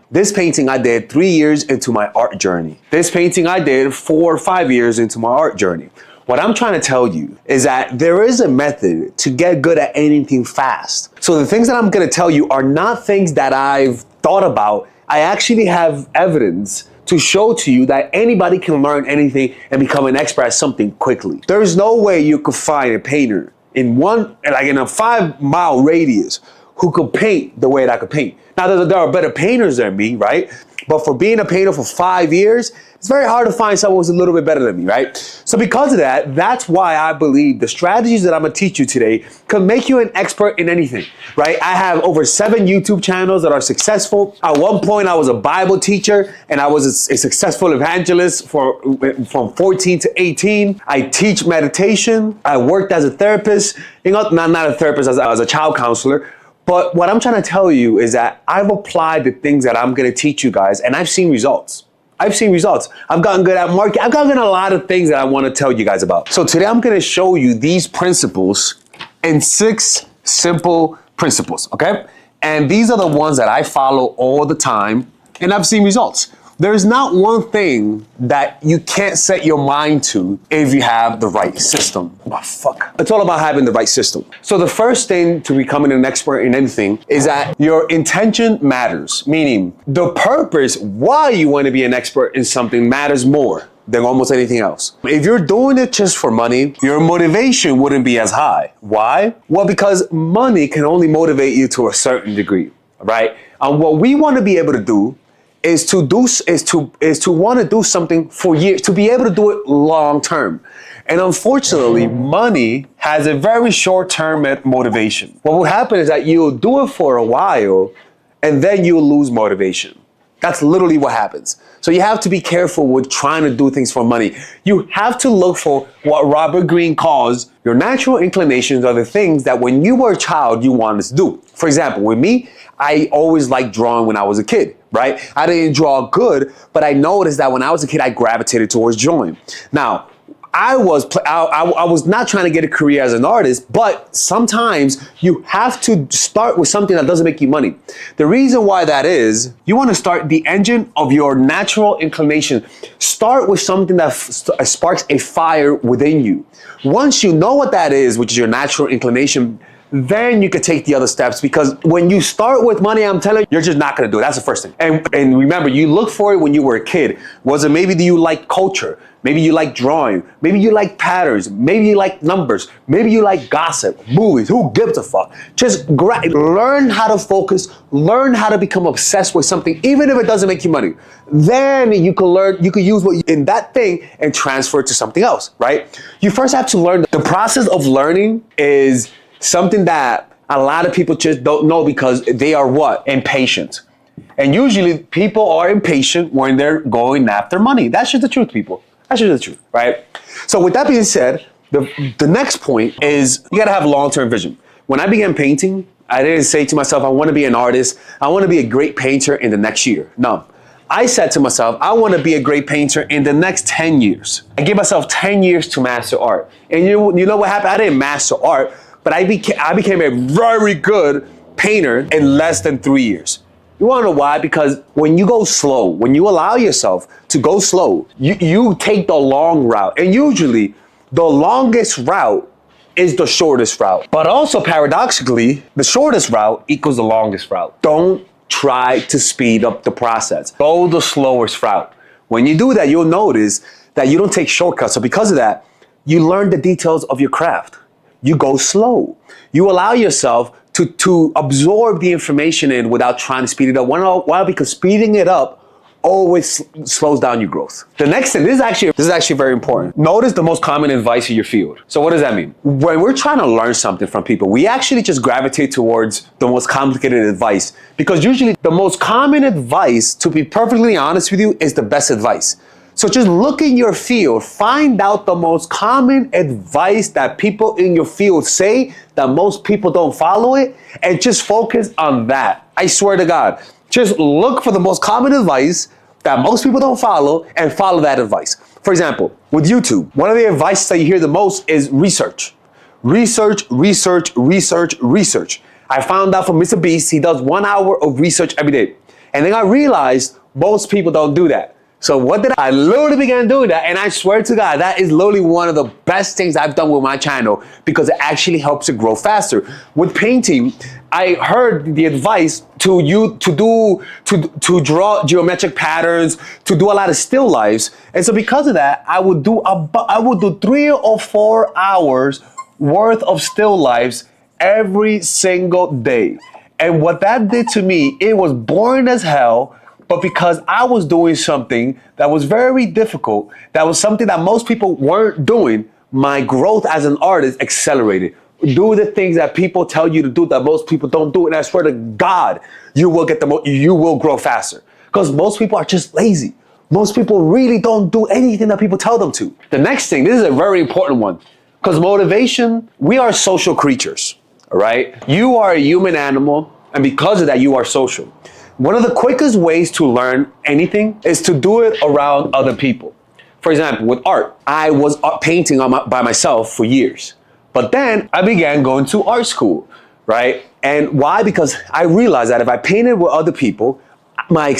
This painting I did 3 years into my art journey. This painting I did 4 or 5 years into my art journey. What I'm trying to tell you is that there is a method to get good at anything fast. So the things that I'm gonna tell you are not things that I've thought about. I actually have evidence to show to you that anybody can learn anything and become an expert at something quickly. There's no way you could find a painter in a 5-mile radius who could paint the way that I could paint. Now, there are better painters than me, right? But for being a painter for 5 years, it's very hard to find someone who's a little bit better than me, right? So because of that, that's why I believe the strategies that I'm gonna teach you today can make you an expert in anything, right? I have over 7 YouTube channels that are successful. At one point, I was a Bible teacher and I was a successful evangelist from 14 to 18. I teach meditation. I worked as a therapist, not a therapist, as a child counselor. But what I'm trying to tell you is that I've applied the things that I'm gonna teach you guys and I've seen results. I've gotten good at marketing. I've gotten a lot of things that I wanna tell you guys about. So today I'm gonna show you these principles in 6 simple principles, okay? And these are the ones that I follow all the time and I've seen results. There's not one thing that you can't set your mind to if you have the right system. Oh, fuck. It's all about having the right system. So the first thing to becoming an expert in anything is that your intention matters, meaning the purpose why you want to be an expert in something matters more than almost anything else. If you're doing it just for money, your motivation wouldn't be as high. Why? Well, because money can only motivate you to a certain degree, right? And what we want to be able to do is to want to do something for years, to be able to do it long term. And unfortunately, money has a very short-term motivation. What will happen is that you'll do it for a while and then you'll lose motivation. That's literally what happens. So you have to be careful with trying to do things for money. You have to look for what Robert Greene calls your natural inclinations are the things that when you were a child, you wanted to do. For example, with me, I always liked drawing when I was a kid, right? I didn't draw good, but I noticed that when I was a kid, I gravitated towards drawing. Now, I was not trying to get a career as an artist, but sometimes you have to start with something that doesn't make you money. The reason why that is, you want to start the engine of your natural inclination. Start with something that sparks a fire within you. Once you know what that is, which is your natural inclination, then you could take the other steps, because when you start with money, I'm telling you, you're just not gonna do it. That's the first thing. And remember, you look for it when you were a kid. Was it maybe you like culture? Maybe you like drawing. Maybe you like patterns. Maybe you like numbers. Maybe you like gossip, movies. Who gives a fuck? Just learn how to focus. Learn how to become obsessed with something, even if it doesn't make you money. Then you can learn. You can use what in that thing and transfer it to something else, right? You first have to learn. The process of learning is something that a lot of people just don't know because they are what? Impatient. And usually people are impatient when they're going after money. That's just the truth, people. That's just the truth, right? So with that being said, the next point is you gotta have long-term vision. When I began painting, I didn't say to myself, I wanna be an artist. I wanna be a great painter in the next year. No. I said to myself, I want to be a great painter in the next 10 years. I gave myself 10 years to master art. And you know what happened? I didn't master art, but I became a very good painter in less than 3 years. You wanna know why? Because when you go slow, when you allow yourself to go slow, you take the long route. And usually the longest route is the shortest route. But also paradoxically, the shortest route equals the longest route. Don't try to speed up the process. Go the slowest route. When you do that, you'll notice that you don't take shortcuts. So because of that, you learn the details of your craft. You go slow. You allow yourself to absorb the information in without trying to speed it up. Why? Because speeding it up always slows down your growth. The next thing, this is actually very important. Notice the most common advice in your field. So what does that mean? When we're trying to learn something from people, we actually just gravitate towards the most complicated advice, because usually the most common advice, to be perfectly honest with you, is the best advice. So just look in your field, find out the most common advice that people in your field say that most people don't follow it, and just focus on that. I swear to God, just look for the most common advice that most people don't follow and follow that advice. For example, with YouTube, one of the advice that you hear the most is research. Research, research, research, research. I found out from Mr. Beast, he does 1 hour of research every day. And then I realized most people don't do that. So what did I literally began doing that, and I swear to God, that is literally one of the best things I've done with my channel because it actually helps it grow faster. With painting, I heard the advice to draw geometric patterns, to do a lot of still lifes, and so because of that, I would do 3 or 4 hours worth of still lifes every single day. And what that did to me, it was boring as hell. But because I was doing something that was very difficult, that was something that most people weren't doing, my growth as an artist accelerated. Do the things that people tell you to do that most people don't do, and I swear to God, you will grow faster. Because most people are just lazy. Most people really don't do anything that people tell them to. The next thing, this is a very important one, because motivation, we are social creatures, all right? You are a human animal, and because of that, you are social. One of the quickest ways to learn anything is to do it around other people. For example, with art, I was painting by myself for years. But then I began going to art school, right? And why? Because I realized that if I painted with other people, my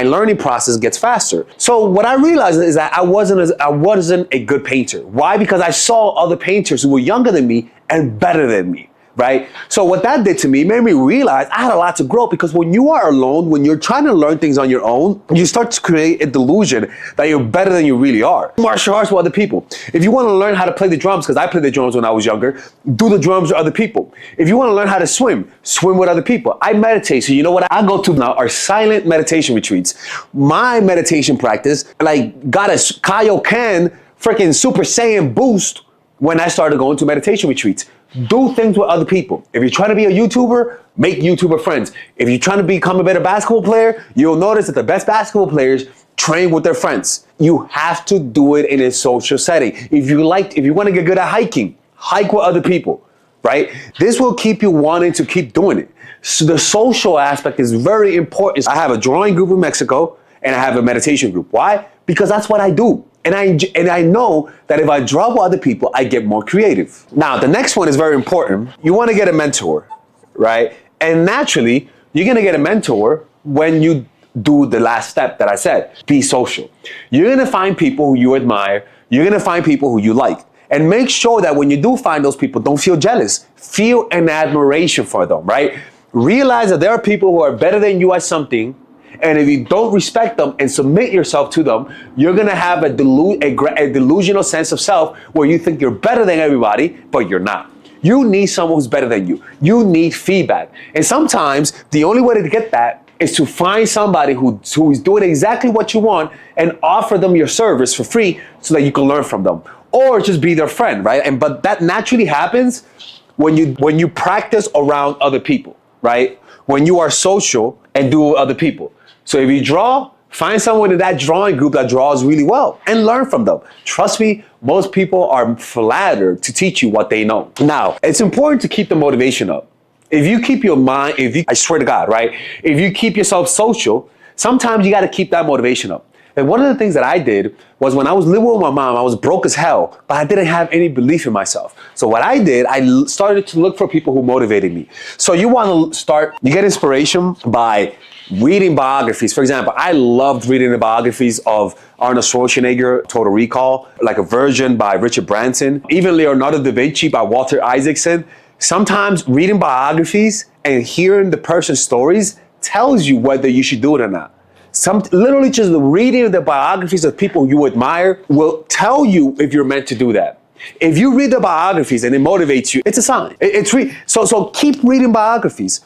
learning process gets faster. So what I realized is that I wasn't a good painter. Why? Because I saw other painters who were younger than me and better than me. Right? So what that did to me made me realize I had a lot to grow, because when you are alone, when you're trying to learn things on your own, you start to create a delusion that you're better than you really are. Martial arts with other people. If you want to learn how to play the drums, because I played the drums when I was younger, do the drums with other people. If you want to learn how to swim, swim with other people. I meditate, so you know what I go to now are silent meditation retreats. My meditation practice got a Kaioken freaking Super Saiyan boost when I started going to meditation retreats. Do things with other people. If you're trying to be a YouTuber, make YouTuber friends. If you're trying to become a better basketball player, you'll notice that the best basketball players train with their friends. You have to do it in a social setting. If you want to get good at hiking, hike with other people, right? This will keep you wanting to keep doing it. So the social aspect is very important. I have a drawing group in Mexico and I have a meditation group. Why? Because that's what I do. And I know that if I draw with other people, I get more creative. Now, the next one is very important. You want to get a mentor, right? And naturally, you're going to get a mentor when you do the last step that I said, be social. You're going to find people who you admire. You're going to find people who you like. And make sure that when you do find those people, don't feel jealous. Feel an admiration for them, right? Realize that there are people who are better than you at something. And if you don't respect them and submit yourself to them, you're going to have a delusional sense of self where you think you're better than everybody, but you're not. You need someone who's better than you. You need feedback. And sometimes the only way to get that is to find somebody who's doing exactly what you want and offer them your service for free so that you can learn from them. Or just be their friend, right? But that naturally happens when you practice around other people, right? When you are social and do with other people. So if you draw, find someone in that drawing group that draws really well and learn from them. Trust me, most people are flattered to teach you what they know. Now, it's important to keep the motivation up. If you keep your mind, I swear to God, right? If you keep yourself social, sometimes you got to keep that motivation up. And one of the things that I did was when I was living with my mom, I was broke as hell, but I didn't have any belief in myself. So what I did, I started to look for people who motivated me. So you get inspiration by reading biographies. For example, I loved reading the biographies of Arnold Schwarzenegger, Total Recall, like a version by Richard Branson, even Leonardo da Vinci by Walter Isaacson. Sometimes reading biographies and hearing the person's stories tells you whether you should do it or not. Literally just reading the biographies of people you admire will tell you if you're meant to do that. If you read the biographies and it motivates you, it's a sign. So keep reading biographies.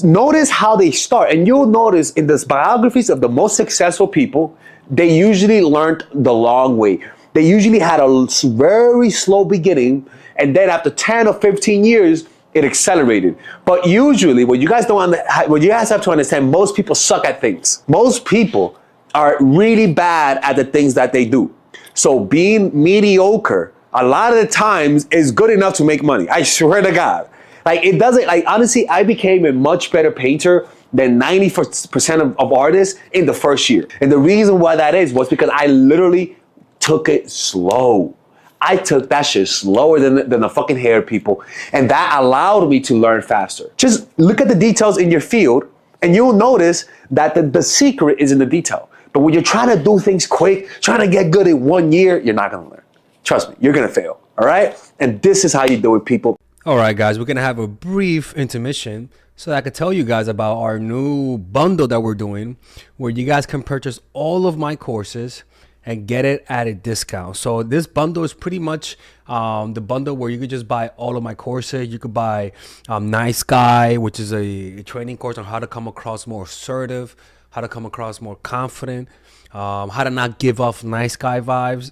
Notice how they start. And you'll notice in the biographies of the most successful people, they usually learned the long way. They usually had a very slow beginning. And then after 10 or 15 years, it accelerated. But usually what you guys have to understand, most people suck at things. Most people are really bad at the things that they do. So being mediocre a lot of the times is good enough to make money. I swear to God. Honestly, I became a much better painter than 90% of artists in the first year. And the reason why that was because I literally took it slow. I took that shit slower than the fucking hair people. And that allowed me to learn faster. Just look at the details in your field And you'll notice that the secret is in the detail. But when you're trying to do things quick, trying to get good in 1 year, you're not gonna learn. Trust me, you're gonna fail, all right? And this is how you do it, people. All right, guys, we're going to have a brief intermission so that I could tell you guys about our new bundle that we're doing where you guys can purchase all of my courses and get it at a discount. So this bundle is pretty much the bundle where you could just buy all of my courses. You could buy Nice Guy, which is a training course on how to come across more assertive, how to come across more confident, how to not give off nice guy vibes.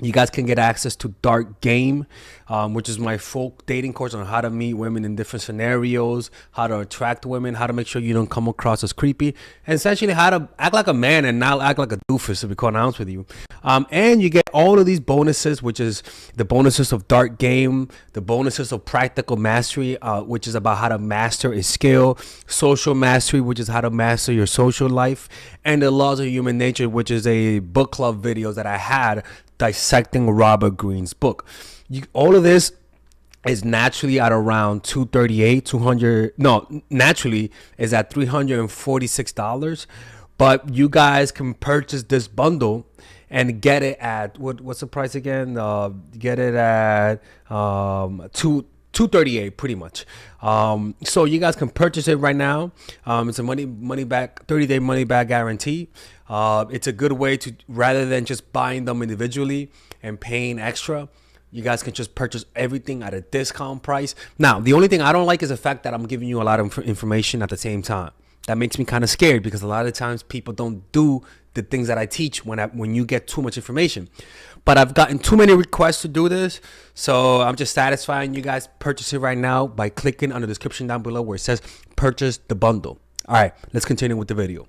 You guys can get access to Dark Game, which is my full dating course on how to meet women in different scenarios, how to attract women, how to make sure you don't come across as creepy, and essentially how to act like a man and not act like a doofus, to be quite honest with you. And you get all of these bonuses, which is the bonuses of Dark Game, the bonuses of Practical Mastery, which is about how to master a skill, Social Mastery, which is how to master your social life, and the Laws of Human Nature, which is a book club videos that I had dissecting Robert Greene's book. All of this is naturally at around naturally is at $346, but you guys can purchase this bundle and get it at what's the price again? Get it at $238 pretty much. So you guys can purchase it right now. It's a money back 30-day money back guarantee. It's a good way to, rather than just buying them individually and paying extra, you guys can just purchase everything at a discount price. Now, the only thing I don't like is the fact that I'm giving you a lot of information at the same time. That makes me kind of scared because a lot of times people don't do the things that I teach when you get too much information. But I've gotten too many requests to do this, so I'm just satisfying you guys. Purchase it right now by clicking on the description down below where it says purchase the bundle. All right, let's continue with the video.